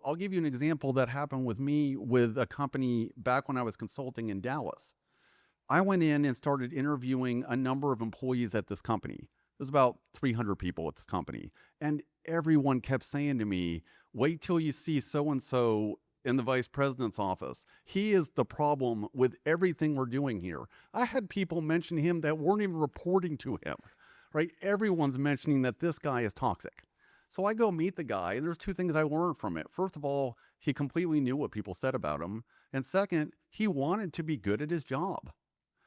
I'll give you an example that happened with me with a company back when I was consulting in Dallas. I went in and started interviewing a number of employees at this company. There's about 300 people at this company. And everyone kept saying to me, wait till you see so and so in the vice president's office. He is the problem with everything we're doing here. I had people mention him that weren't even reporting to him, right? Everyone's mentioning that this guy is toxic. So I go meet the guy, and there's two things I learned from it. First of all, he completely knew what people said about him. And second, he wanted to be good at his job.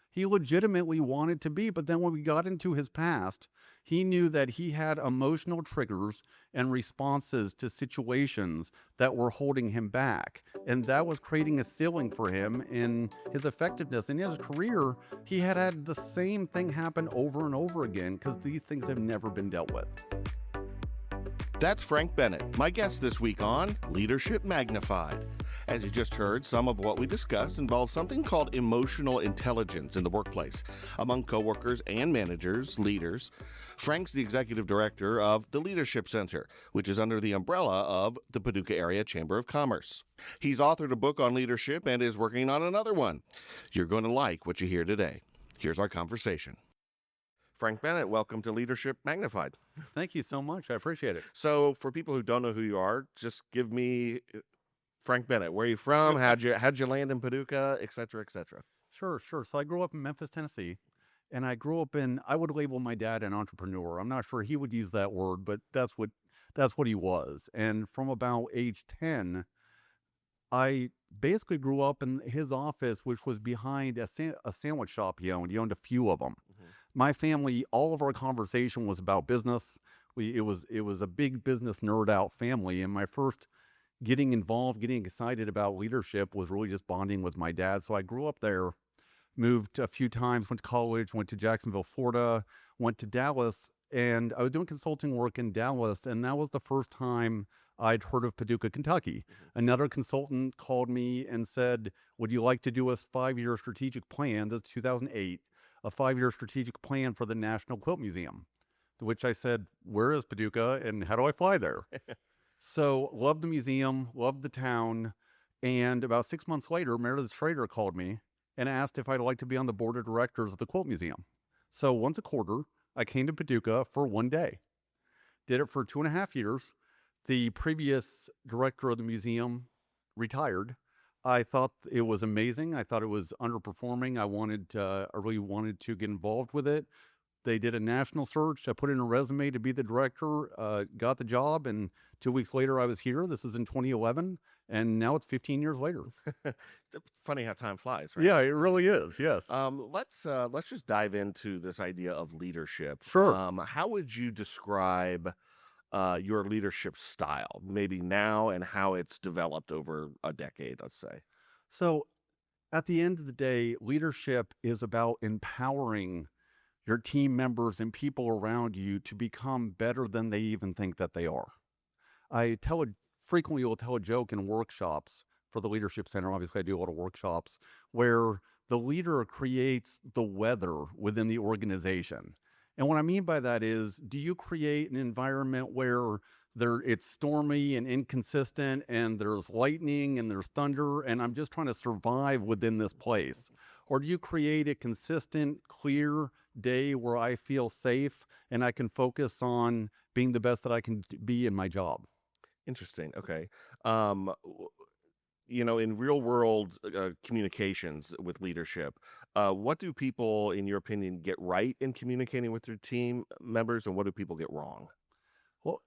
He legitimately wanted to be, but then when we got into his past, he knew that he had emotional triggers and responses to situations that were holding him back. And that was creating a ceiling for him in his effectiveness. In his career, he had the same thing happen over and over again because these things have never been dealt with. That's Frank Bennett, my guest this week on Leadership Magnified. As you just heard, some of what we discussed involves something called emotional intelligence in the workplace among coworkers and managers, leaders. Frank's the executive director of the Leadership Center, which is under the umbrella of the Paducah Area Chamber of Commerce. He's authored a book on leadership and is working on another one. You're going to like what you hear today. Here's our conversation. Frank Bennett, welcome to Leadership Magnified. Thank you so much. I appreciate it. So for people who don't know who you are, just give me Frank Bennett. Where are you from? How'd you land in Paducah, et cetera, et cetera? Sure. So I grew up in Memphis, Tennessee, and I grew up I would label my dad an entrepreneur. I'm not sure he would use that word, but that's what he was. And from about age 10, I basically grew up in his office, which was behind a sandwich shop he owned. He owned a few of them. Mm-hmm. My family, all of our conversation was about business. It was a big business nerd out family. And my first getting involved, getting excited about leadership was really just bonding with my dad. So I grew up there, moved a few times, went to college, went to Jacksonville, Florida, went to Dallas, and I was doing consulting work in Dallas. And that was the first time I'd heard of Paducah, Kentucky. Mm-hmm. Another consultant called me and said, would you like to do a 5-year strategic plan? This is 2008, a 5-year strategic plan for the National Quilt Museum, to which I said, where is Paducah and how do I fly there? So loved the museum, loved the town. And about 6 months later, Meredith Schrader called me and asked if I'd like to be on the board of directors of the Quilt Museum. So once a quarter, I came to Paducah for one day. Did it for 2.5 years. The previous director of the museum retired. I thought it was amazing. I thought it was underperforming. I really wanted to get involved with it. They did a national search. I put in a resume to be the director, got the job, and 2 weeks later I was here. This is in 2011, and now it's 15 years later. Funny how time flies, right? Yeah, it really is. Yes. Let's just dive into this idea of leadership. Sure. How would you describe your leadership style, maybe now, and how it's developed over a decade, let's say? So at the end of the day, leadership is about empowering your team members and people around you to become better than they even think that they are. Frequently will tell a joke in workshops for the Leadership Center. Obviously, I do a lot of workshops where the leader creates the weather within the organization. And what I mean by that is, do you create an environment where it's stormy and inconsistent and there's lightning and there's thunder and I'm just trying to survive within this place? Or do you create a consistent, clear day where I feel safe and I can focus on being the best that I can be in my job? Interesting. Okay. In real world communications with leadership, what do people, in your opinion, get right in communicating with their team members, and what do people get wrong? Well,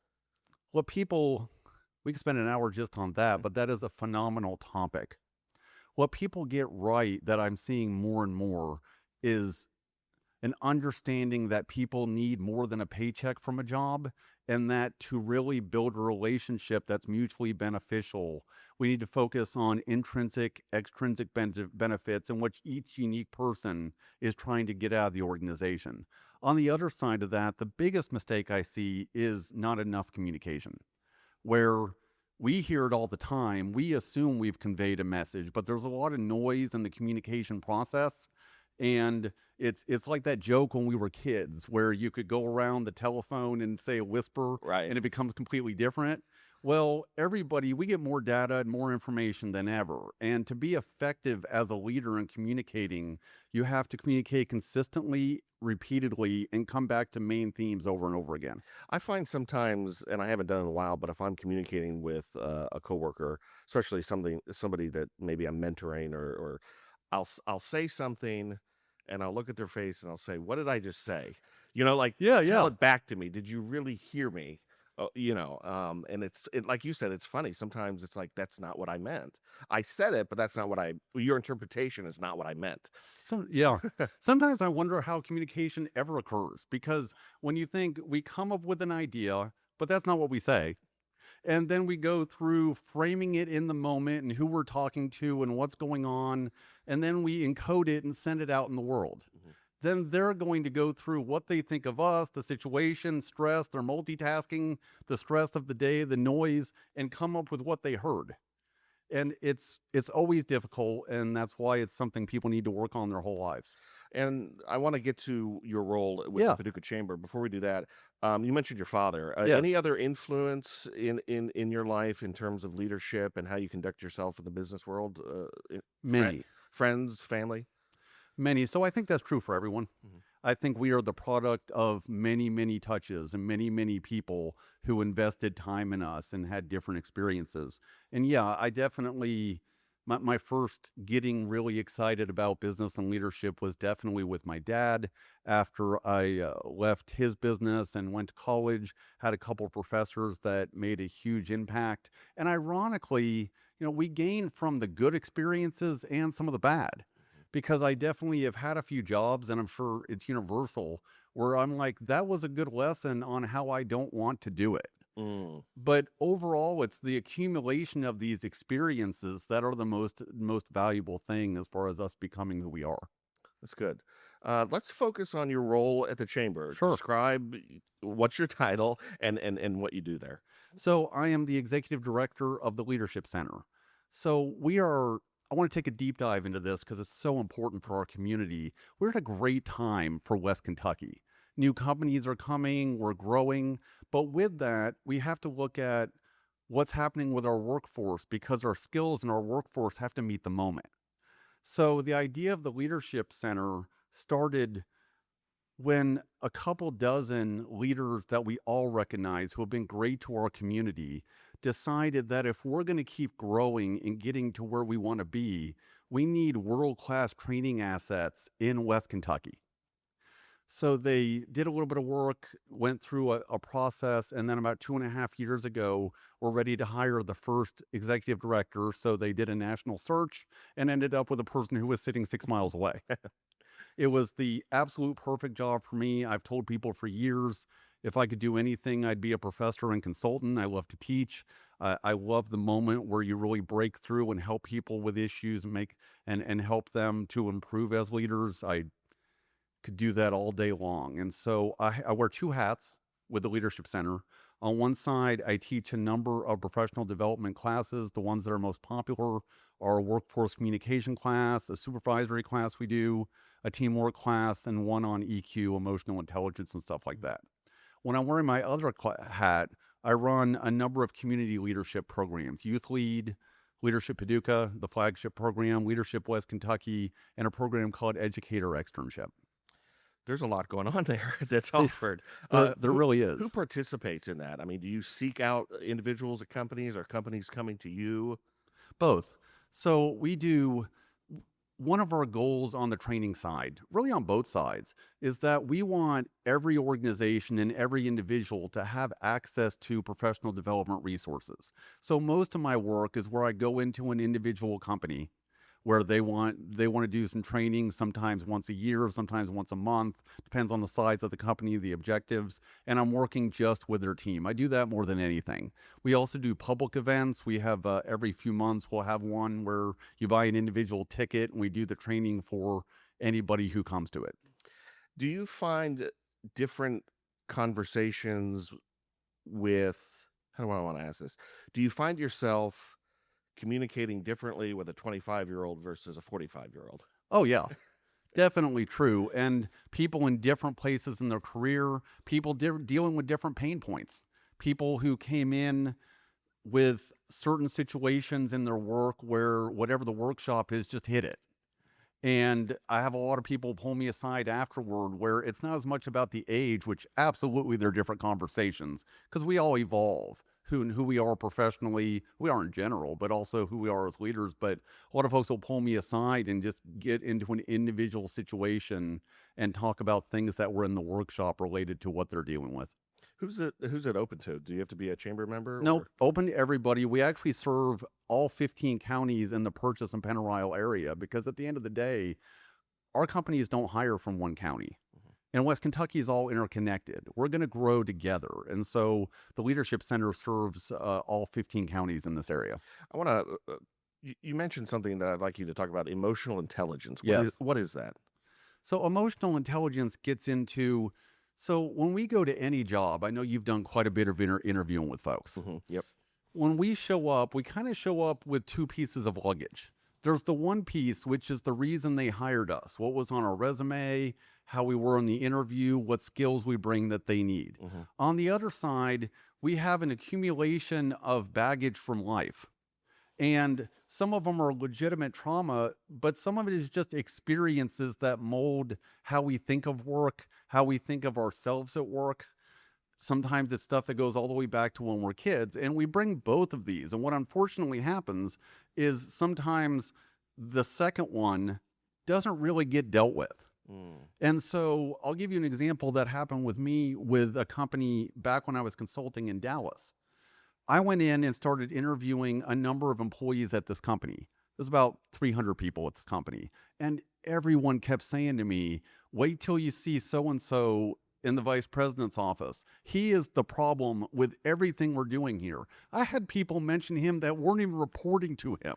we could spend an hour just on that, but that is a phenomenal topic. What people get right that I'm seeing more and more is an understanding that people need more than a paycheck from a job, and that to really build a relationship that's mutually beneficial, we need to focus on intrinsic, extrinsic benefits and what each unique person is trying to get out of the organization. On the other side of that, the biggest mistake I see is not enough communication, where we hear it all the time. We assume we've conveyed a message, but there's a lot of noise in the communication process. And it's like that joke when we were kids where you could go around the telephone and say a whisper, right, and it becomes completely different. Well, everybody, we get more data and more information than ever. And to be effective as a leader in communicating, you have to communicate consistently, repeatedly, and come back to main themes over and over again. I find sometimes, and I haven't done it in a while, but if I'm communicating with a coworker, especially somebody that maybe I'm mentoring, or I'll say something, and I'll look at their face and I'll say, "What did I just say?" Like, Yeah, tell yeah. it back to me. Did you really hear me? And like you said, it's funny. Sometimes it's like that's not what I meant. I said it, but that's not what I. Your interpretation is not what I meant. So, yeah. Sometimes I wonder how communication ever occurs because when you think we come up with an idea, but that's not what we say. And then we go through framing it in the moment and who we're talking to and what's going on. And then we encode it and send it out in the world. Mhm. Then they're going to go through what they think of us, the situation, stress, their multitasking, the stress of the day, the noise, and come up with what they heard. And it's always difficult, and that's why it's something people need to work on their whole lives. And I want to get to your role with the Yeah. Paducah Chamber. Before we do that, you mentioned your father. Yes. Any other influence in your life in terms of leadership and how you conduct yourself in the business world? Many. Friends, family. Many. So I think that's true for everyone. Mhm. I think we are the product of many, many touches and many, many people who invested time in us and had different experiences. And yeah, I definitely, my first getting really excited about business and leadership was definitely with my dad after I left his business and went to college, had a couple professors that made a huge impact. And ironically, we gained from the good experiences and some of the bad because I definitely have had a few jobs, and I'm sure it's universal, where I'm like, that was a good lesson on how I don't want to do it. Mm, But overall, it's the accumulation of these experiences that are the most valuable thing as far as us becoming who we are. that's good. Let's focus on your role at the chamber. Sure. Describe what's your title and what you do there. So I am the executive director of the Leadership Center. So I want to take a deep dive into this because it's so important for our community. We're at a great time for West Kentucky. New companies are coming, we're growing, but with that, we have to look at what's happening with our workforce because our skills and our workforce have to meet the moment. So the idea of the Leadership Center started when a couple dozen leaders that we all recognize who have been great to our community decided that if we're going to keep growing and getting to where we want to be, we need world-class training assets in West Kentucky. So they did a little bit of work, went through a process, and then about 2.5 years ago, we're ready to hire the first executive director. So they did a national search and ended up with a person who was sitting 6 miles away. It was the absolute perfect job for me. I've told people for years, if I could do anything, I'd be a professor and consultant. I love to teach. I love the moment where you really break through and help people with issues and and help them to improve as leaders. I could do that all day long. And so I wear two hats with the Leadership Center. On one side, I teach a number of professional development classes. The ones that are most popular are a workforce communication class, a supervisory class we do, a teamwork class, and one on EQ, emotional intelligence, and stuff like that. When I'm wearing my other hat, I run a number of community leadership programs, Youth Lead, Leadership Paducah, the flagship program, Leadership West Kentucky, and a program called Educator Externship. There's a lot going on there that's There, offered. there Who really who is. participates in that? I mean, do you seek out individuals at companies, or companies coming to you? Both. So we do one of our goals on the training side, really on both sides, is that we want every organization and every individual to have access to professional development resources. So most of my work is where I go into an individual company where they want to do some training, sometimes once a year, sometimes once a month, depends on the size of the company, the objectives, and I'm working just with their team. I do that more than anything. We also do public events. We have every few months we'll have one where you buy an individual ticket and we do the training for anybody who comes to it. Do you find different conversations with, how do I want to ask this? Do you find yourself communicating differently with a 25-year-old versus a 45-year-old? Oh yeah. Definitely true. And people in different places in their career, people dealing with different pain points. People who came in with certain situations in their work where whatever the workshop is, just hit it. And I have a lot of people pull me aside afterward where it's not as much about the age, which absolutely they're different conversations because we all evolve. Who we are professionally, we are in general, but also who we are as leaders. But a lot of folks will pull me aside and just get into an individual situation and talk about things that were in the workshop related to what they're dealing with. Who's it open to? Do you have to be a chamber member? Nope, Or? open to everybody. We actually serve all 15 counties in the Purchase and Pennyrile area because at the end of the day, our companies don't hire from one county. And West Kentucky is all interconnected. We're going to grow together. And so the Leadership Center serves all 15 counties in this area. I want to. You mentioned something that I'd like you to talk about: emotional intelligence. Yes. What is that? So emotional intelligence gets into, so when we go to any job, I know you've done quite a bit of interviewing with folks. Yep. When we show up, we kind of show up with two pieces of luggage. There's the one piece, which is the reason they hired us, what was on our resume, how we were in the interview, what skills we bring that they need. On the other side, we have an accumulation of baggage from life. And some of them are legitimate trauma, but some of it is just experiences that mold how we think of work, how we think of ourselves at work. Sometimes it's stuff that goes all the way back to when we're kids, and we bring both of these. And what unfortunately happens is sometimes the second one doesn't really get dealt with. And so I'll give you an example that happened with me with a company back when I was consulting in Dallas. I went in and started interviewing a number of employees at this company. There's about 300 people at this company. And everyone kept saying to me, wait till you see so-and-so in the vice president's office. He is the problem with everything we're doing here. I had people mention him that weren't even reporting to him,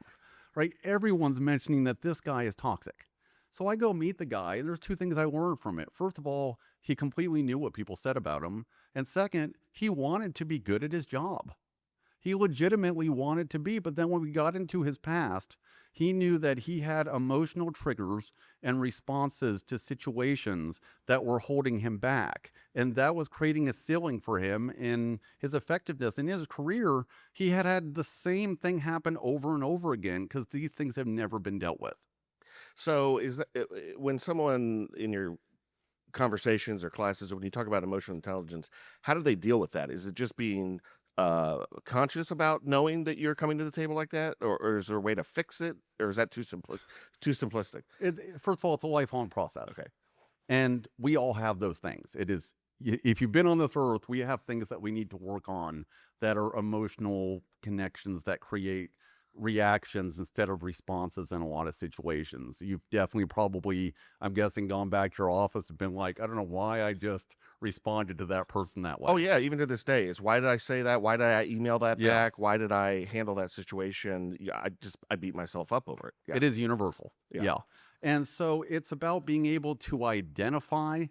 right? Everyone's mentioning that this guy is toxic. So I go meet the guy, and there's two things I learned from it. First of all, he completely knew what people said about him. And second, he wanted to be good at his job. He legitimately wanted to be, but then when we got into his past, he knew that he had emotional triggers and responses to situations that were holding him back. And that was creating a ceiling for him in his effectiveness. In his career, he had the same thing happen over and over again because these things have never been dealt with. So is that when someone in your conversations or classes, or when you talk about emotional intelligence, how do they deal with that? Is it just being conscious about knowing that you're coming to the table like that, or is there a way to fix it, or is that too simplistic? First of all, it's a lifelong process. Okay. And we all have those things. It is, if you've been on this earth, we have things that we need to work on that are emotional connections that create reactions instead of responses in a lot of situations. You've definitely probably, I'm guessing, gone back to your office and been like, I don't know why I just responded to that person that way. Oh yeah, even to this day, is why did I say that? Why did I email that Yeah. back? Why did I handle that situation? Yeah, I beat myself up over it. Yeah. It is universal. Yeah. Yeah. And so it's about being able to identify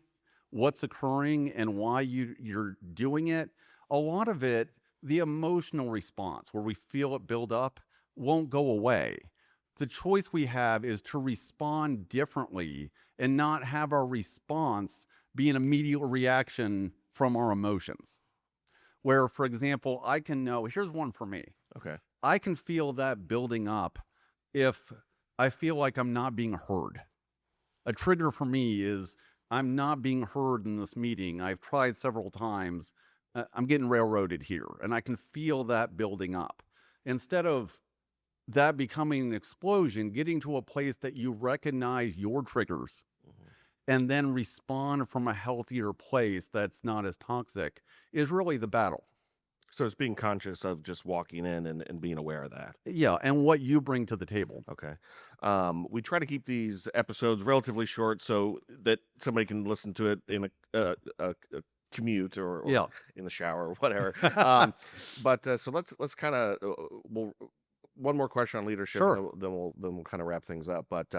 what's occurring and why you're doing it. A lot of it, the emotional response where we feel it build up, won't go away. The choice we have is to respond differently and not have our response be an immediate reaction from our emotions. Where, for example, I can know, here's one for me. Okay. I can feel that building up if I feel like I'm not being heard. A trigger for me is I'm not being heard in this meeting. I've tried several times. I'm getting railroaded here, and I can feel that building up. Instead of that becoming an explosion, getting to a place that you recognize your triggers and then respond from a healthier place that's not as toxic is really the battle. So it's being conscious of just walking in and being aware of that. Yeah, and what you bring to the table. Okay. We try to keep these episodes relatively short so that somebody can listen to it in a commute or Yeah. in the shower or whatever. But so let's kind of we'll one more question on leadership. Sure. Then we'll kind of wrap things up. But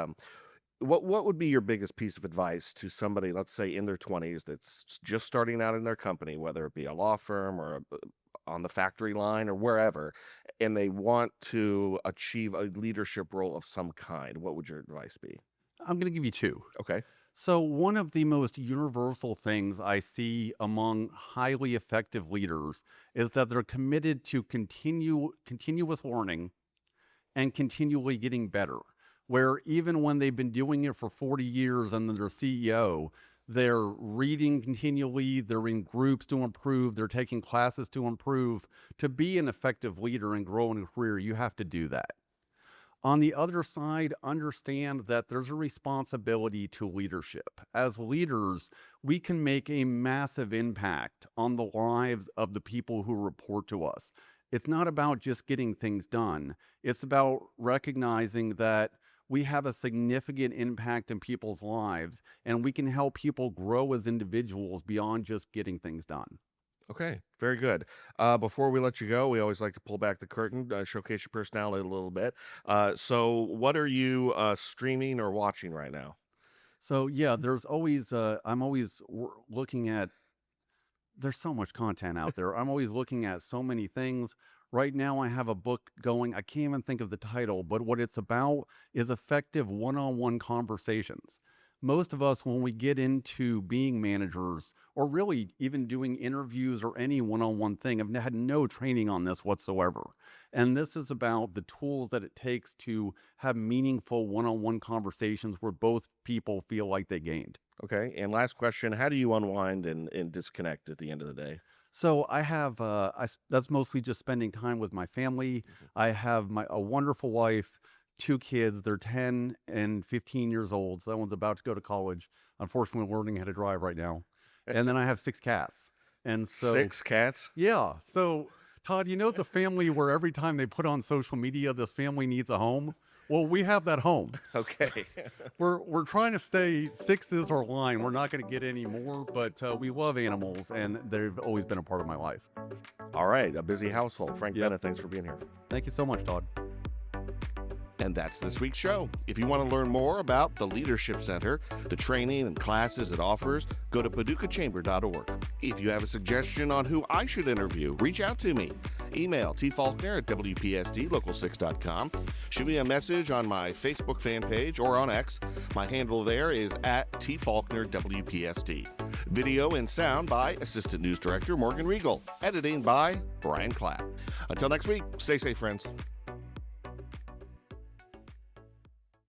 what would be your biggest piece of advice to somebody, let's say in their 20s, that's just starting out in their company, whether it be a law firm or on the factory line or wherever, and they want to achieve a leadership role of some kind? What would your advice be? I'm going to give you two. Okay. So one of the most universal things I see among highly effective leaders is that they're committed to continuous learning and continually getting better. Where even when they've been doing it for 40 years and they're CEO, they're reading continually, they're in groups to improve, they're taking classes to improve. To be an effective leader and grow in a career, you have to do that. On the other side, understand that there's a responsibility to leadership. As leaders, we can make a massive impact on the lives of the people who report to us. It's not about just getting things done. It's about recognizing that we have a significant impact in people's lives and we can help people grow as individuals beyond just getting things done. Okay, very good. Before we let you go, we always like to pull back the curtain, showcase your personality a little bit. So, what are you streaming or watching right now? So yeah, there's always I'm always looking at there's so much content out there. I'm always looking at so many things. Right now, I have a book going. I can't even think of the title, but what it's about is effective one on one conversations. Most of us, when we get into being managers or really even doing interviews or any one on one thing, have had no training on this whatsoever. And this is about the tools that it takes to have meaningful one on one conversations where both people feel like they gained. Okay, and last question: how do you unwind and disconnect at the end of the day? So I have that's mostly just spending time with my family. I have a wonderful wife, two kids. They're 10 and 15 years old. So that one's about to go to college. Unfortunately, we're learning how to drive right now. And then I have six cats. And so 6 cats? yeah. So Todd, you know the family where every time they put on social media, this family needs a home. Well, we have that home. Okay. We're trying to stay six is our line. We're not going to get any more, but we love animals, and they've always been a part of my life. All right, a busy household. Frank Yep. Bennett, thanks for being here. Thank you so much, Todd. And that's this week's show. If you want to learn more about the Leadership Center, the training and classes it offers, go to paducahchamber.org. If you have a suggestion on who I should interview, reach out to me. Email tfaulkner@WPSDlocal6.com. Shoot me a message on my Facebook fan page or on X. My handle there is @tfaulknerWPSD. Video and sound by Assistant News Director Morgan Regal. Editing by Brian Clapp. Until next week, stay safe, friends.